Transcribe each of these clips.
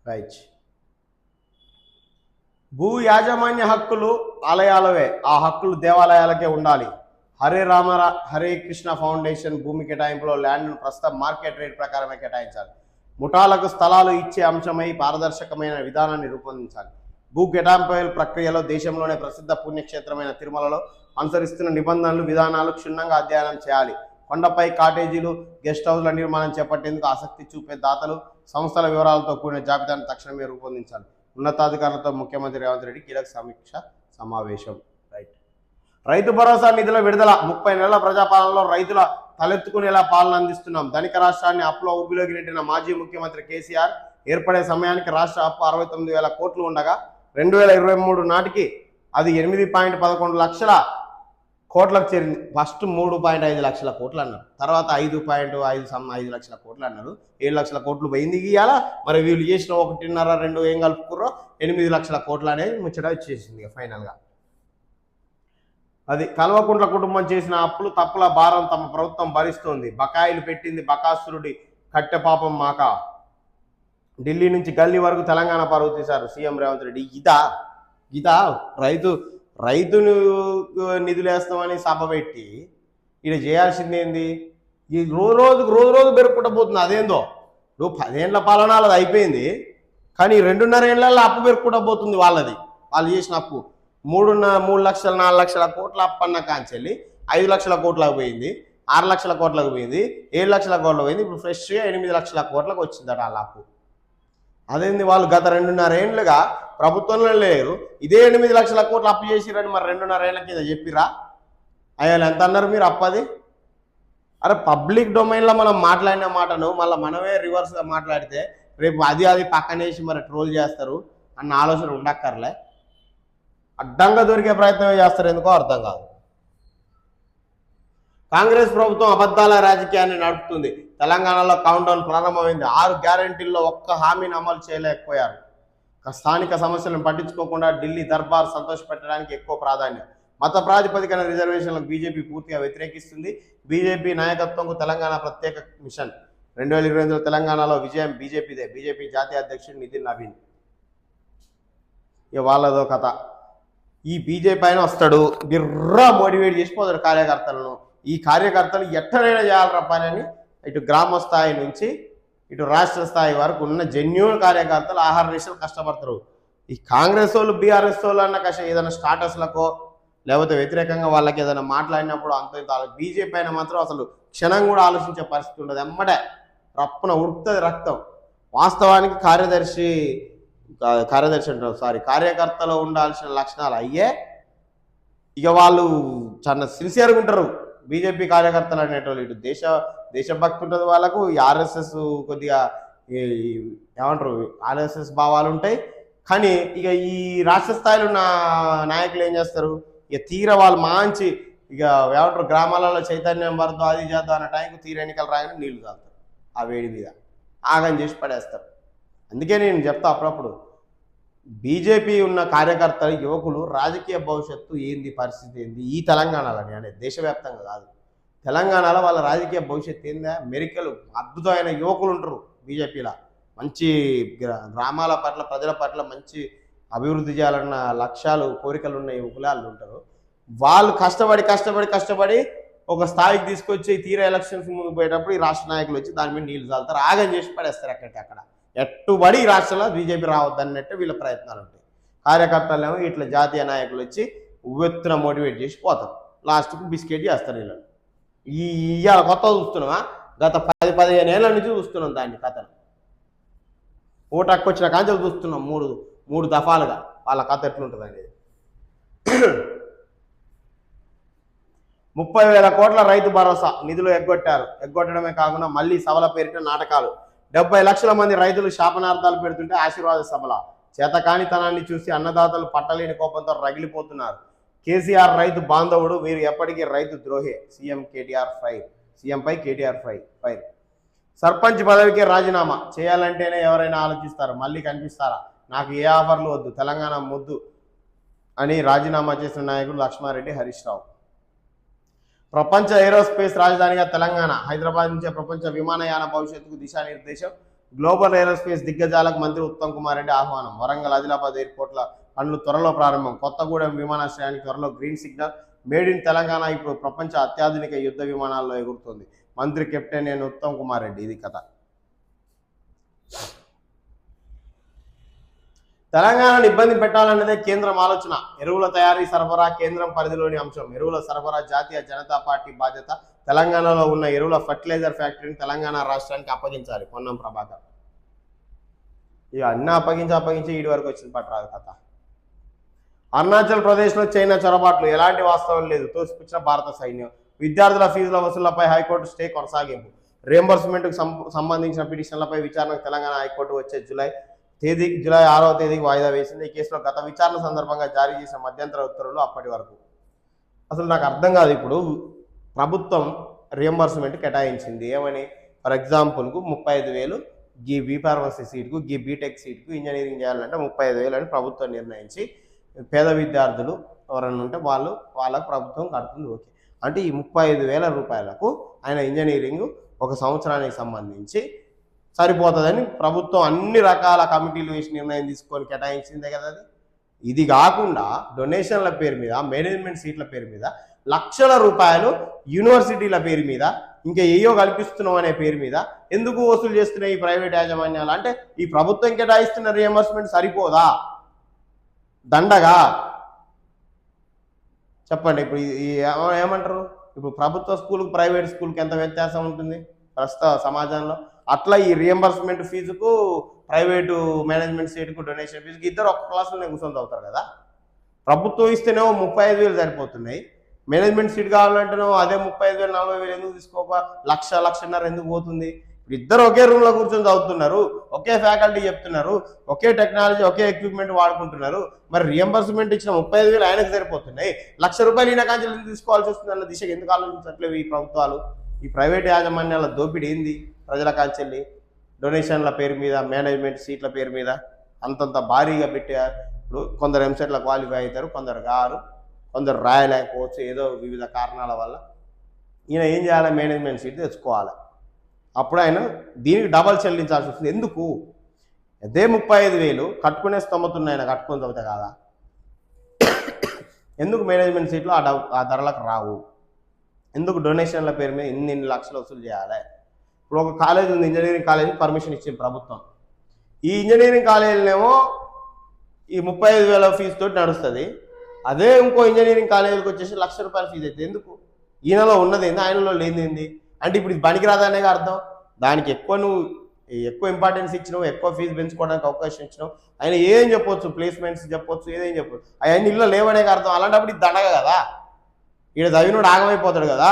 Right. భూ యాజమాన్య హక్కులు ఆలయాలవే, ఆ హక్కులు దేవాలయాలకే ఉండాలి. హరే కృష్ణ ఫౌండేషన్ భూమి కేటాయింపులో ల్యాండ్ను ప్రస్తుతం మార్కెట్ రేట్ ప్రకారమే కేటాయించాలి. ముఠాలకు స్థలాలు ఇచ్చే అంశమై పారదర్శకమైన విధానాన్ని రూపొందించాలి. భూ కేటాయింపు ప్రక్రియలో దేశంలోనే ప్రసిద్ధ పుణ్యక్షేత్రమైన తిరుమలలో అనుసరిస్తున్న నిబంధనలు విధానాలు క్షుణ్ణంగా అధ్యయనం చేయాలి. కొండపై కాటేజీలు గెస్ట్ హౌస్ల నిర్మాణం చేపట్టేందుకు ఆసక్తి చూపే దాతలు సంస్థల వివరాలతో కూడిన జాబితాను తక్షణమే రూపొందించాలి. ఉన్నతాధికారులతో ముఖ్యమంత్రి రేవంత్ రెడ్డి కీలక సమీక్ష సమావేశం. రైట్. రైతు భరోసా నిధుల విడుదల. 30 నెలల ప్రజాపాలనలో రైతుల తలెత్తుకునేలా పాలన అందిస్తున్నాం. ధనిక రాష్ట్రాన్ని అప్పులో ఊబిలోకి నెట్టిన మాజీ ముఖ్యమంత్రి కేసీఆర్ ఏర్పడే సమయానికి రాష్ట్ర అప్పు 69,000 కోట్లు ఉండగా 2023 నాటికి అది 8.11 లక్షల కోట్లకు చేరింది. ఫస్ట్ 3.5 లక్షల కోట్లు అన్నారు, తర్వాత 5.5 లక్షల కోట్లు అన్నారు. 7 లక్షల కోట్లు పోయింది ఇవాళ. మరి వీళ్ళు చేసిన 1.5-2 ఏం కలుపుకుర్రో 8 లక్షల కోట్లు అనేది ముచ్చట వచ్చేసింది ఫైనల్గా. అది కల్వకుంట్ల కుటుంబం చేసిన అప్పులు తప్పుల భారం తమ ప్రభుత్వం భరిస్తోంది. బకాయిలు పెట్టింది బకాసురుడి కట్టె పాపం మాక. ఢిల్లీ నుంచి గల్లీ వరకు తెలంగాణ పరువు తీశారు సీఎం రేవంత్ రెడ్డి. ఇదా రైతును నిధులు వేస్తామని సభ పెట్టి ఇది చేయాల్సింది ఏంది? ఈ రోజు పెరుగుకుంటూ పోతుంది. అదేందో నువ్వు 10 ఏళ్ల పాలన అది అయిపోయింది, కానీ 2.5 ఏళ్లలో అప్పు పెరుగుకుంటూ పోతుంది వాళ్ళది. వాళ్ళు చేసిన అప్పు 3 లక్షల 4 లక్షల కోట్ల అప్పు అన్న కాంచెల్లి 5 లక్షల కోట్లకు పోయింది, 6 లక్షల కోట్లకు పోయింది, 7 లక్షల కోట్లకు పోయింది. ఇప్పుడు ఫ్రెష్గా 8 లక్షల కోట్లకు వచ్చిందట వాళ్ళ అప్పు. అదేంది? వాళ్ళు గత 2.5 ఏళ్ళుగా ప్రభుత్వంలో లేరు, ఇదే 8 లక్షల కోట్లు అప్పు చేసిరని మరి 2.5 ఏళ్ళ కింద చెప్పిరా? అయ్యా ఎంత అన్నారు మీరు అప్పది? అరే పబ్లిక్ డొమైన్లో మనం మాట్లాడిన మాటను మళ్ళీ మనమే రివర్స్గా మాట్లాడితే రేపు అది పక్కనేసి మరి ట్రోల్ చేస్తారు అన్న ఆలోచన ఉండక్కర్లే. అడ్డంగా దొరికే ప్రయత్నం చేస్తారు, ఎందుకో అర్థం కాదు. కాంగ్రెస్ ప్రభుత్వం అబద్ధాల రాజకీయాన్ని నడుపుతుంది. తెలంగాణలో కౌంటౌన్ ప్రారంభమైంది. 6 గ్యారంటీల్లో ఒక్క హామీని అమలు చేయలేకపోయారు. స్థానిక సమస్యలను పట్టించుకోకుండా ఢిల్లీ దర్బార్ సంతోషపెట్టడానికి ఎక్కువ ప్రాధాన్యం. మత ప్రాతిపదికన రిజర్వేషన్లకు బీజేపీ పూర్తిగా వ్యతిరేకిస్తుంది. బీజేపీ నాయకత్వంకు తెలంగాణ ప్రత్యేక మిషన్. 2022 తెలంగాణలో విజయం బీజేపీదే. బీజేపీ జాతీయ అధ్యక్షుడు నితిన్ నవీన్. ఇక వాళ్ళదో కథ. ఈ బీజేపీ ఆయన వస్తాడు, బిర్రా మోటివేట్ చేసిపోతాడు కార్యకర్తలను. ఈ కార్యకర్తలు ఎట్టనైనా చేయాలరా పని అని ఇటు గ్రామ స్థాయి నుంచి ఇటు రాష్ట్ర స్థాయి వరకు ఉన్న జెన్యూన్ కార్యకర్తలు ఆహార నిశలు కష్టపడతారు. ఈ కాంగ్రెస్ వాళ్ళు బీఆర్ఎస్ వాళ్ళు అన్న కష్టం ఏదైనా స్టాటస్లకో లేకపోతే వ్యతిరేకంగా వాళ్ళకి ఏదైనా మాట్లాడినప్పుడు అంత బీజేపీ అయినా మాత్రం అసలు క్షణం కూడా ఆలోచించే పరిస్థితి ఉండదు. ఎమ్మడే రప్పున ఉడుకుతుంది రక్తం. వాస్తవానికి కార్యకర్తలో ఉండాల్సిన లక్షణాలు అయ్యే. ఇక వాళ్ళు చాలా సిన్సియర్గా ఉంటారు బీజేపీ కార్యకర్తలు అనేటోళ్ళు. ఇటు దేశభక్తి ఉంటుంది వాళ్ళకు. ఈ ఆర్ఎస్ఎస్ కొద్దిగా ఏమంటారు ఆర్ఎస్ఎస్ భావాలు ఉంటాయి. కానీ ఇక ఈ రాష్ట్ర స్థాయిలో ఉన్న నాయకులు ఏం చేస్తారు? ఇక తీర వాళ్ళు మంచి ఇక ఏమంటారు గ్రామాలలో చైతన్యం వరదో అది చేద్దాం అన్న టైంకి తీర ఎన్నికలు రాగానే నీళ్లు తాగుతారు. ఆ వేడి మీద ఆగం చేసి పడేస్తారు. అందుకే నేను చెప్తా అప్పుడప్పుడు బీజేపీ ఉన్న కార్యకర్తలు యువకులు రాజకీయ భవిష్యత్తు ఏంది, పరిస్థితి ఏంది ఈ తెలంగాణలోని అనేది దేశవ్యాప్తంగా కాదు. తెలంగాణలో వాళ్ళ రాజకీయ భవిష్యత్తు ఏందా? మెరికలు అద్భుతమైన యువకులు ఉంటారు బీజేపీలో. మంచి గ్రామాల పట్ల ప్రజల పట్ల మంచి అభివృద్ధి చేయాలన్న లక్ష్యాలు కోరికలు ఉన్న యువకులు వాళ్ళు ఉంటారు. వాళ్ళు కష్టపడి ఒక స్థాయికి తీసుకొచ్చి తీరా ఎలక్షన్స్ ముందుకు పోయేటప్పుడు ఈ రాష్ట్ర నాయకులు వచ్చి దాని మీద నీళ్లు చల్లుతారు, ఆగం చేసి పడేస్తారు. అక్కడ ఎట్టుబడి ఈ రాష్ట్రంలో బీజేపీ రావద్దన్నట్టు వీళ్ళ ప్రయత్నాలు ఉంటాయి. కార్యకర్తలు ఏమో ఇట్లా జాతీయ నాయకులు వచ్చి ఉవ్వెత్తున మోటివేట్ చేసి పోతారు. లాస్ట్కు బిస్కెట్ చేస్తారు వీళ్ళు. ఇవాళ కొత్త చూస్తున్నామా? గత 10-15 ఏళ్ళ నుంచి చూస్తున్నాం దాన్ని కథను. ఓటక్కు వచ్చిన కాంచెలు చూస్తున్నాం మూడు దఫాలుగా వాళ్ళ కథ ఎట్లుంటుంది అనేది. 30,000 కోట్ల రైతు భరోసా నిధులు ఎగ్గొట్టడమే కాకుండా మళ్ళీ సభల పేరిట నాటకాలు. 70 లక్షల మంది రైతులు శాపనార్థాలు పెడుతుంటే ఆశీర్వాద సభల చేతకానితనాన్ని చూసి అన్నదాతలు పట్టలేని కోపంతో రగిలిపోతున్నారు. కేసీఆర్ రైతు బాంధవుడు, వీరు ఎప్పటికీ రైతు ద్రోహే. సీఎంపై కేటీఆర్ ఫైర్. సర్పంచ్ పదవికే రాజీనామా చేయాలంటేనే ఎవరైనా ఆలోచిస్తారు, మళ్ళీ కనిపిస్తారా? నాకు ఏ ఆఫర్లు వద్దు, తెలంగాణ ముద్దు అని రాజీనామా చేసిన నాయకుడు లక్ష్మారెడ్డి, హరీష్ రావు. ప్రపంచ ఏరోస్పేస్ రాజధానిగా తెలంగాణ. హైదరాబాద్ నుంచే ప్రపంచ విమానయాన భవిష్యత్తుకు దిశానిర్దేశం. గ్లోబల్ ఏరోస్పేస్ దిగ్గజాలకు మంత్రి ఉత్తమ్ కుమార్ రెడ్డి ఆహ్వానం. వరంగల్, ఆదిలాబాద్ ఎయిర్పోర్ట్ల పనులు త్వరలో ప్రారంభం. కొత్తగూడెం విమానాశ్రయానికి త్వరలో green signal. Made in Telangana ఇప్పుడు ప్రపంచ అత్యాధునిక యుద్ధ విమానాల్లో ఎగురుతుంది. మంత్రి కెప్టెన్ ఎన్ ఉత్తమ్ కుమార్ రెడ్డి. ఇది కథ. తెలంగాణను ఇబ్బంది పెట్టాలన్నదే కేంద్రం ఆలోచన. ఎరువుల తయారీ సరఫరా కేంద్రం పరిధిలోని అంశం. ఎరువుల సరఫరా జాతీయ జనతా పార్టీ బాధ్యత. తెలంగాణలో ఉన్న ఎరువుల ఫర్టిలైజర్ ఫ్యాక్టరీని తెలంగాణ రాష్ట్రానికి అప్పగించాలి. పొన్నం ప్రభాకర్. ఇక అన్నీ అప్పగించి వీడి వరకు వచ్చింది పట్టరాదు కథ. అరుణాచల్ ప్రదేశ్లో చైనా చొరబాట్లు. ఎలాంటి వాస్తవం లేదు. తోసిపుచ్చిన భారత సైన్యం. విద్యార్థుల ఫీజుల వసూళ్లపై హైకోర్టు స్టే కొనసాగింపు. రియంబర్స్మెంట్కు సంబంధించిన పిటిషన్లపై విచారణకు తెలంగాణ హైకోర్టు వచ్చే జూలై 6వ తేదీకి వాయిదా వేసింది. ఈ కేసులో గత విచారణ సందర్భంగా జారీ చేసిన మధ్యంతర ఉత్తర్వులు అప్పటి వరకు. అసలు నాకు అర్థం కాదు. ఇప్పుడు ప్రభుత్వం రియంబర్స్మెంట్ కేటాయించింది ఏమని? ఫర్ ఎగ్జాంపుల్కు 35,000 గీ బీఫార్మసీ సీట్కు, గీ బీటెక్ సీట్కు ఇంజనీరింగ్ చేయాలంటే 35,000 అని ప్రభుత్వం నిర్ణయించి, పేద విద్యార్థులు ఎవరైనా ఉంటే వాళ్ళకు ప్రభుత్వం కడుతుంది. ఓకే, అంటే ఈ 35,000 రూపాయలకు ఆయన ఇంజనీరింగ్ ఒక సంవత్సరానికి సంబంధించి సరిపోతుందని ప్రభుత్వం అన్ని రకాల కమిటీలు వేసి నిర్ణయం తీసుకొని కేటాయించిందే కదా అది. ఇది కాకుండా డొనేషన్ల పేరు మీద, మేనేజ్మెంట్ సీట్ల పేరు మీద లక్షల రూపాయలు యూనివర్సిటీల పేరు మీద, ఇంకా ఏయో కల్పిస్తున్నాం అనే పేరు మీద ఎందుకు వసూలు చేస్తున్నాయి ఈ ప్రైవేట్ యాజమాన్యాలు? అంటే ఈ ప్రభుత్వం కేటాయిస్తున్న రియంబర్స్మెంట్ సరిపోదా? దండగా చెప్పండి. ఇప్పుడు ఏమంటారు? ఇప్పుడు ప్రభుత్వ స్కూల్కి ప్రైవేట్ స్కూల్కి ఎంత వ్యత్యాసం ఉంటుంది ప్రస్తుత సమాజంలో? అట్లా ఈ రియంబర్స్మెంట్ ఫీజుకు, ప్రైవేటు మేనేజ్మెంట్ సీటుకు, డొనేషన్ ఫీజుకి ఇద్దరు ఒక క్లాసులోనే కూర్చొని చదువుతారు కదా. ప్రభుత్వం ఇస్తేనేమో 35,000 సరిపోతున్నాయి. మేనేజ్మెంట్ సీట్ కావాలంటేనేమో అదే 35,000 40,000 ఎందుకు తీసుకోక 1,00,000 ఎందుకు పోతుంది? ఇప్పుడు ఇద్దరు ఒకే రూమ్లో కూర్చొని చదువుతున్నారు, ఒకే ఫ్యాకల్టీ చెప్తున్నారు, ఒకే టెక్నాలజీ, ఒకే ఎక్విప్మెంట్ వాడుకుంటున్నారు. మరి రియంబర్స్మెంట్ ఇచ్చిన 35,000 ఆయనకు సరిపోతున్నాయి. ₹1,00,000 ఈయన కాంచెలు ఎందుకు తీసుకోవాల్సి వస్తుంది అన్న దిశగా ఎందుకు ఆలోచించట్లేవు ఈ ప్రభుత్వాలు? ఈ ప్రైవేట్ యాజమాన్యాల దోపిడీ ఏంది? ప్రజల కాంచెల్లి డొనేషన్ల పేరు మీద, మేనేజ్మెంట్ సీట్ల పేరు మీద అంతంత భారీగా పెట్టారు. ఇప్పుడు కొందరు ఎంసెట్లో క్వాలిఫై అవుతారు, కొందరు కారు, కొందరు రాయలేకపోవచ్చు ఏదో వివిధ కారణాల వల్ల. ఈయన ఏం చేయాలి? మేనేజ్మెంట్ సీట్ తెచ్చుకోవాలి. అప్పుడు ఆయన దీనికి డబల్ చెల్లించాల్సి వస్తుంది. ఎందుకు? అదే 35,000 కట్టుకునే స్తోమత ఆయన కట్టుకొని చదివితే కాదా? ఎందుకు మేనేజ్మెంట్ సీట్లు ఆ ధరలకు రావు? ఎందుకు డొనేషన్ల పేరు మీద ఇన్ని లక్షలు వసూలు చేయాలి? ఇప్పుడు ఒక కాలేజ్ ఉంది, ఇంజనీరింగ్ కాలేజీకి పర్మిషన్ ఇచ్చింది ప్రభుత్వం. ఈ ఇంజనీరింగ్ కాలేజీనేమో ఈ 35,000 ఫీజుతో నడుస్తుంది. అదే ఇంకో ఇంజనీరింగ్ కాలేజీకి వచ్చేసి ₹1,00,000 ఫీజు అయితే ఎందుకు? ఈయనలో ఉన్నది ఏంది, ఆయనలో లేనిది? అంటే ఇప్పుడు ఇది పనికిరాదనే అర్థం. దానికి నువ్వు ఎక్కువ ఇంపార్టెన్స్ ఇచ్చినావు, ఎక్కువ ఫీజు పెంచుకోవడానికి అవకాశం ఇచ్చినావు. ఆయన ఏం చెప్పొచ్చు, ప్లేస్మెంట్స్ చెప్పొచ్చు, ఏదేం చెప్పొచ్చు. అవన్నీ ఇల్లు లేవనే అర్థం. అలాంటప్పుడు ఇది దండగ కదా. ఈడ చదివినోడు ఆగమైపోతాడు కదా.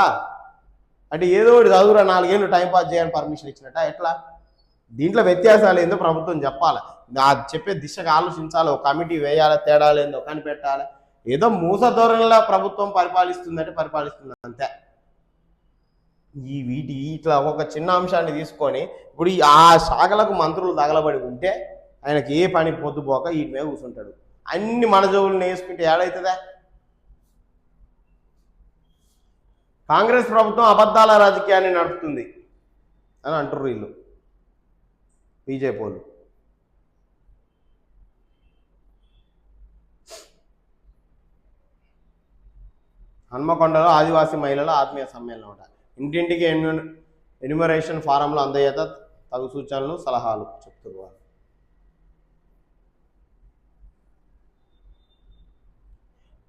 అంటే ఏదో ఒకటి చదువురా 4 ఏళ్ళు టైంపాస్ చేయని పర్మిషన్ ఇచ్చినట్ట ఎట్లా? దీంట్లో వ్యత్యాసాలు ఏందో ప్రభుత్వం చెప్పాలి. చెప్పే దిశగా ఆలోచించాలి. ఒక కమిటీ వేయాలి, తేడాలు ఏందో కనిపెట్టాలి. ఏదో మూస ధోరణిలో ప్రభుత్వం పరిపాలిస్తుందంటే పరిపాలిస్తుంది అంతే. ఇట్లా ఒక చిన్న అంశాన్ని తీసుకొని ఇప్పుడు ఆ శాఖలకు మంత్రులు తగలబడి ఉంటే ఆయనకి ఏ పని పొద్దుపోక వీటి మీద కూర్చుంటాడు. అన్ని మనజవులను వేసుకుంటే ఏడవుతుందా? కాంగ్రెస్ ప్రభుత్వం అబద్ధాల రాజకీయాన్ని నడుపుతుంది అని అంటారు వీళ్ళు బీజేపీ వాళ్ళు. హన్మకొండలో ఆదివాసీ మహిళల ఆత్మీయ సమ్మేళనం ఉంటారు. ఇంటింటికి ఎన్యూమరేషన్ ఫారంలో అందజేత తగు సూచనలు సలహాలు చెప్తున్నారు.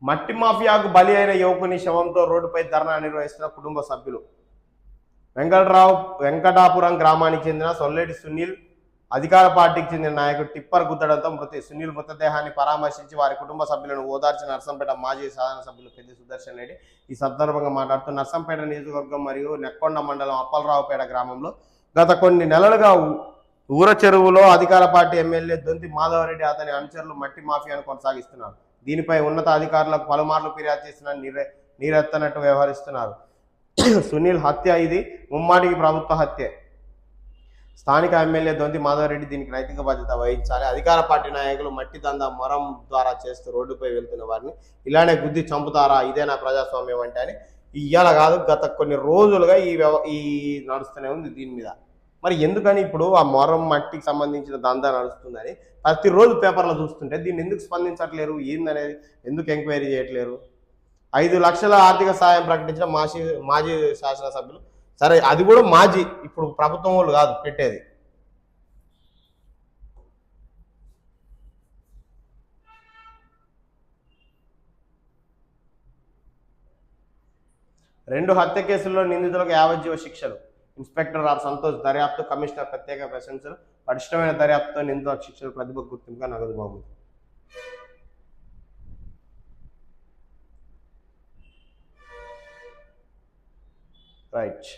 మట్టి మాఫియాకు బలి అయిన యువకుని శవంతో రోడ్డుపై ధర్నా నిర్వహిస్తున్న కుటుంబ సభ్యులు. వెంకటాపురం గ్రామానికి చెందిన సొల్లేటి సునీల్ అధికార పార్టీకి చెందిన నాయకుడు టిప్పర్ గుద్దడంతో సునీల్ మృతదేహాన్ని పరామర్శించి వారి కుటుంబ సభ్యులను ఓదార్చిన నర్సంపేట మాజీ సాధారణ సభ్యులు పెద్ది సుదర్శన్ రెడ్డి ఈ సందర్భంగా మాట్లాడుతూ నర్సంపేట నియోజకవర్గం మరియు నెక్కొండ మండలం అప్పలరావుపేట గ్రామంలో గత కొన్ని నెలలుగా ఊర చెరువులో అధికార పార్టీ ఎమ్మెల్యే దొంతి మాధవరెడ్డి అతని అనుచరులు మట్టి మాఫియాను కొనసాగిస్తున్నారు. దీనిపై ఉన్నత అధికారులకు పలుమార్లు ఫిర్యాదు చేసిన నీరెత్తనట్టు వ్యవహరిస్తున్నారు. సునీల్ హత్య ఇది ముమ్మాటికి ప్రభుత్వ హత్యే. స్థానిక ఎమ్మెల్యే దొంతి మాధవరెడ్డి దీనికి నైతిక బాధ్యత వహించాలి. అధికార పార్టీ నాయకులు మట్టి దందా మొరం ద్వారా చేస్తూ రోడ్డుపై వెళ్తున్న వారిని ఇలానే గుద్ది చంపుతారా? ఇదేనా ప్రజాస్వామ్యం అంటే అని ఇయ్యాల కాదు, గత కొన్ని రోజులుగా ఈ నడుస్తూనే ఉంది దీని మీద. మరి ఎందుకని ఇప్పుడు ఆ మొరం మట్టికి సంబంధించిన దందా నడుస్తుందని ప్రతిరోజు పేపర్లో చూస్తుంటే దీన్ని ఎందుకు స్పందించట్లేరు, ఏందనేది ఎందుకు ఎంక్వైరీ చేయట్లేరు? 5 లక్షల ఆర్థిక సాయం ప్రకటించిన మాజీ శాసనసభ్యులు, సరే అది కూడా మాజీ, ఇప్పుడు ప్రభుత్వం వాళ్ళు కాదు పెట్టేది. 2 హత్య కేసుల్లో నిందితులకు యావజ్జీవ శిక్షలు. ఇన్స్పెక్టర్ ఆర్ సంతోష్ దర్యాప్తు, కమిషనర్ ప్రత్యేక ప్రశంసలు. పటిష్టమైన దర్యాప్తుతో నిందితులకు శిక్షలు, ప్రతిభ గుర్తింపుగా నగదు బహుమతి. రైట్.